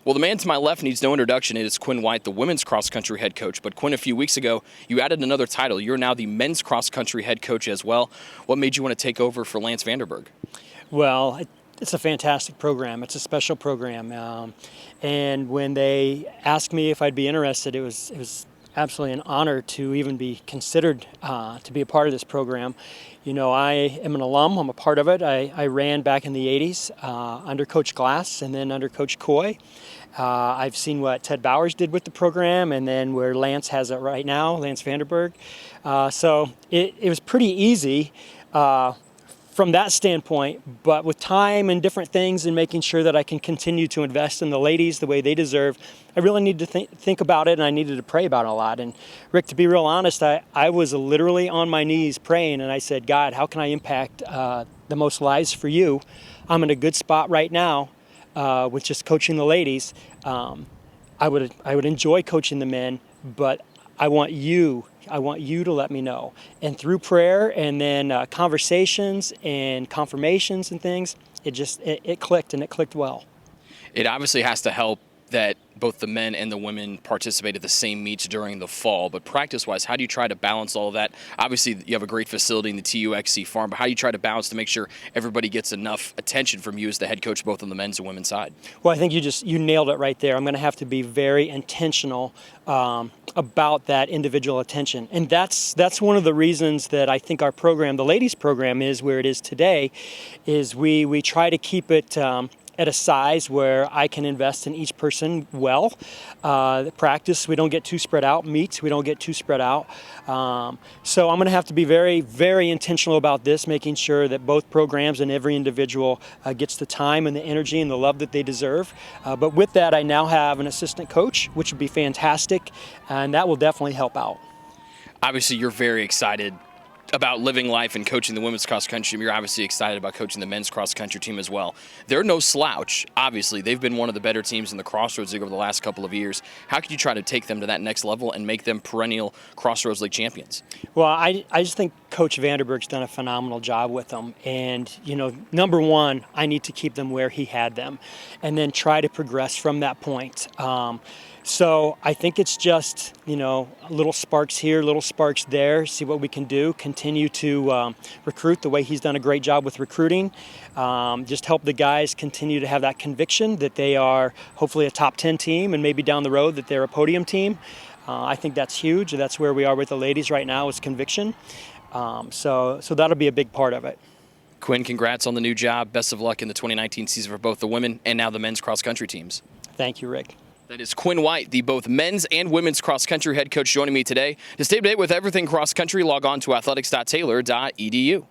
Well, the man to my left needs no introduction. It is Quinn White, the women's cross-country head coach. But Quinn, a few weeks ago, you added another title. You're now the men's cross-country head coach as well. What made you want to take over for Lance Vanderberg? Well, it's a fantastic program. It's a special program. And when they asked me if I'd be interested, it was absolutely an honor to even be considered to be a part of this program. You know, I am an alum. I'm a part of it. I ran back in the 80s under Coach Glass and then under Coach Coy. I've seen what Ted Bowers did with the program and then where Lance has it right now, Lance Vanderberg. So it was pretty easy from that standpoint, but with time and different things and making sure that I can continue to invest in the ladies the way they deserve, I really need to think about it, and I needed to pray about it a lot. And Rick, to be real honest, I was literally on my knees praying, and I said, God, how can I impact the most lives for you? I'm in a good spot right now with just coaching the ladies. I would enjoy coaching the men, but I want you to let me know. And through prayer and then conversations and confirmations and things, it clicked, and it clicked well. It obviously has to help that both the men and the women participate at the same meets during the fall. But practice-wise, how do you try to balance all of that? Obviously, you have a great facility in the TUXC farm, but how do you try to balance to make sure everybody gets enough attention from you as the head coach, both on the men's and women's side? Well, I think you nailed it right there. I'm going to have to be very intentional about that individual attention. And that's one of the reasons that I think our program, the ladies program, is where it is today, is we try to keep it at a size where I can invest in each person well. Practice, we don't get too spread out. Meets, we don't get too spread out. So I'm going to have to be very, very intentional about this, making sure that both programs and every individual gets the time and the energy and the love that they deserve. But with that, I now have an assistant coach, which would be fantastic, and that will definitely help out. Obviously, you're very excited about living life and coaching the women's cross country. You're obviously excited about coaching the men's cross country team as well. They're no slouch. Obviously, they've been one of the better teams in the Crossroads League over the last couple of years. How could you try to take them to that next level and make them perennial Crossroads League champions? Well, I just think Coach Vanderberg's done a phenomenal job with them. And, you know, number one, I need to keep them where he had them and then try to progress from that point. So I think it's just, you know, little sparks here, little sparks there, see what we can do, continue to recruit the way he's done a great job with recruiting, just help the guys continue to have that conviction that they are hopefully a top 10 team and maybe down the road that they're a podium team. I think that's huge. That's where we are with the ladies right now is conviction. So that'll be a big part of it. Quinn, congrats on the new job. Best of luck in the 2019 season for both the women and now the men's cross country teams. Thank you, Rick. That is Quinn White, the both men's and women's cross-country head coach, joining me today. To stay up to date with everything cross-country, log on to athletics.taylor.edu.